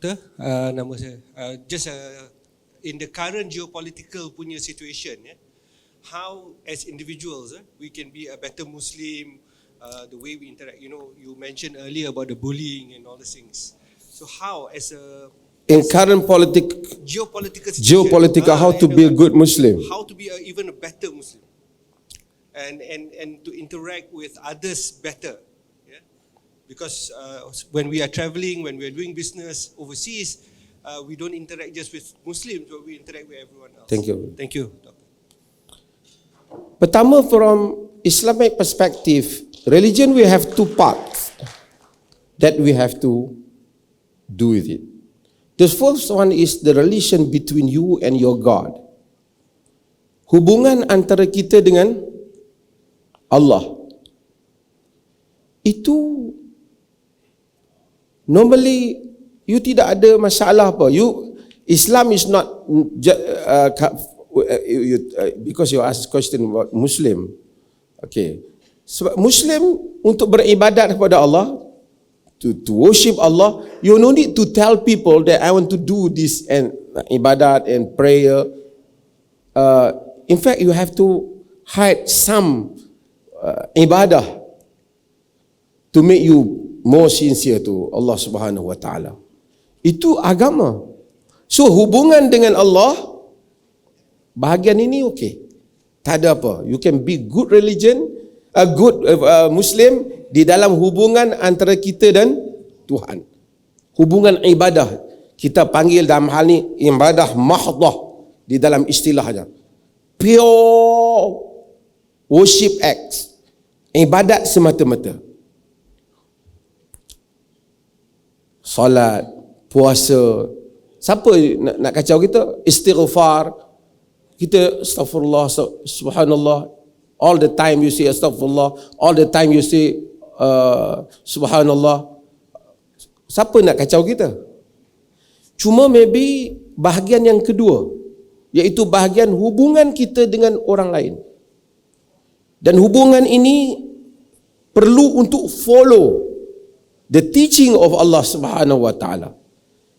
Doktor, nama saya in the current geopolitical punya situation, how as individuals we can be a better Muslim, the way we interact. You mentioned earlier about the bullying and all these things. So how as a in current geopolitical, how to be a good Muslim, how to be even a better Muslim, and to interact with others better. Because when we are traveling, when we are doing business overseas, we don't interact just with Muslims, but we interact with everyone else. Thank you. Thank you, Doctor. Pertama, from Islamic perspective, religion we have two parts that we have to do with it. The first one is the relation between you and your God. Hubungan antara kita dengan Allah. Itu normally you tidak ada masalah apa. Islam is not because you ask question about Muslim. Okay. Sebab Muslim untuk beribadat kepada Allah, to worship Allah, you no need to tell people that I want to do this and ibadat and prayer. In fact, you have to hide some ibadah to make you more sincere to Allah Subhanahu wa Ta'ala. Itu agama. So hubungan dengan Allah, bahagian ini okey. Tak ada apa. You can be good religion, a good Muslim di dalam hubungan antara kita dan Tuhan. Hubungan ibadah. Kita panggil dalam hal ni ibadah mahdhah di dalam istilahnya. Pure worship acts. Ibadat semata-mata. Salat, puasa. Siapa nak kacau kita? Istighfar. Kita astaghfirullah, subhanallah. All the time you say astaghfirullah. All the time you say subhanallah. Siapa nak kacau kita? Cuma maybe bahagian yang kedua, iaitu bahagian hubungan kita dengan orang lain. Dan hubungan ini perlu untuk follow the teaching of Allah Subhanahu wa Ta'ala.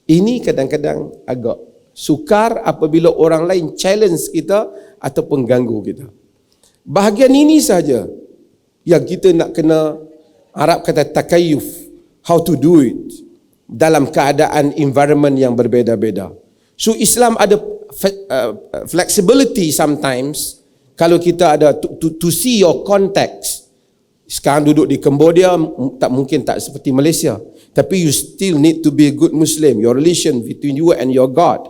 Ini kadang-kadang agak sukar apabila orang lain challenge kita ataupun ganggu kita. Bahagian ini saja yang kita nak kena, Arab kata takayuf, how to do it dalam keadaan environment yang berbeza-beza. So Islam ada flexibility sometimes kalau kita ada to see your context. Sekarang duduk di Cambodia, tak mungkin tak seperti Malaysia. Tapi you still need to be a good Muslim. Your relation between you and your God.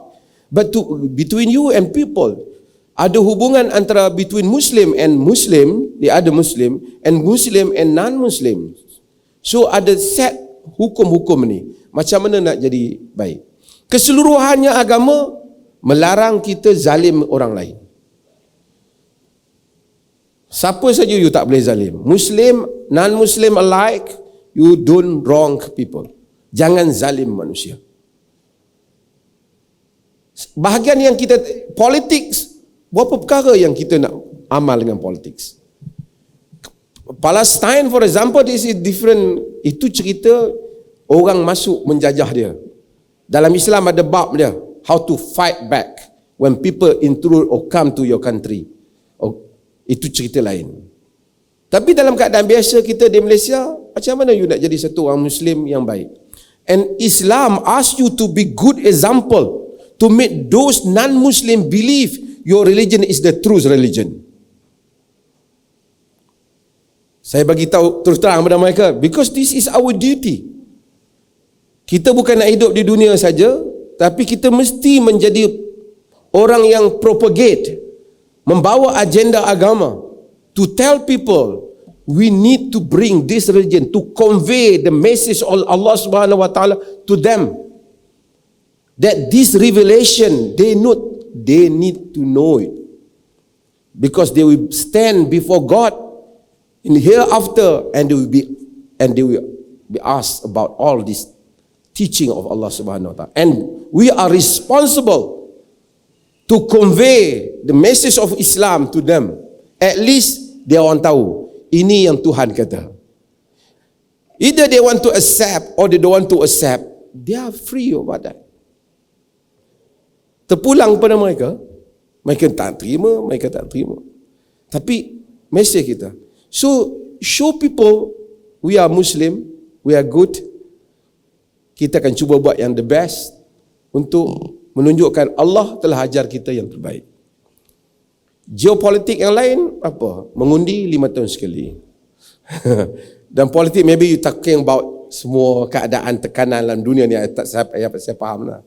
But between you and people, ada hubungan antara between Muslim and Muslim, the other Muslim, and Muslim and non-Muslim. So ada set hukum-hukum ni. Macam mana nak jadi baik. Keseluruhannya agama melarang kita zalim orang lain. Siapa saja you tak boleh zalim. Muslim, non-Muslim alike, you don't wrong people. Jangan zalim manusia. Bahagian yang kita, politics, berapa perkara yang kita nak amal dengan politics. Palestine for example, this is different. Itu cerita orang masuk menjajah dia. Dalam Islam ada bab dia, how to fight back when people intrude or come to your country. Itu cerita lain. Tapi dalam keadaan biasa kita di Malaysia, macam mana you nak jadi satu orang Muslim yang baik? And Islam asks you to be good example to make those non-Muslim believe your religion is the truth religion. Saya bagi tahu terus terang kepada mereka, because this is our duty. Kita bukan nak hidup di dunia saja, tapi kita mesti menjadi orang yang propagate, membawa agenda agama, to tell people we need to bring this religion, to convey the message of Allah Subhanahu wa Ta'ala to them, that this revelation they need to know it, because they will stand before God in hereafter, and they will be asked about all this teaching of Allah Subhanahu wa Ta'ala, and we are responsible to convey the message of Islam to them. At least dia orang tahu ini yang Tuhan kata. Either they want to accept or they don't want to accept, they are free about that. Terpulang pada mereka tak terima, mereka tak terima. Tapi mesej kita, so show people we are Muslim, we are good. Kita akan cuba buat yang the best untuk menunjukkan Allah telah ajar kita yang terbaik. Geopolitik yang lain apa? Mengundi 5 tahun sekali. Dan politik maybe you talking about semua keadaan tekanan dalam dunia ni, saya faham lah.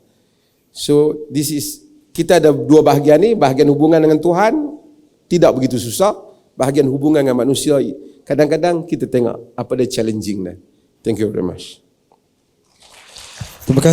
So this is, kita ada dua bahagian ni, bahagian hubungan dengan Tuhan tidak begitu susah, bahagian hubungan dengan manusia kadang-kadang kita tengok apa dia challenging dah. Thank you very much. Terima kasih.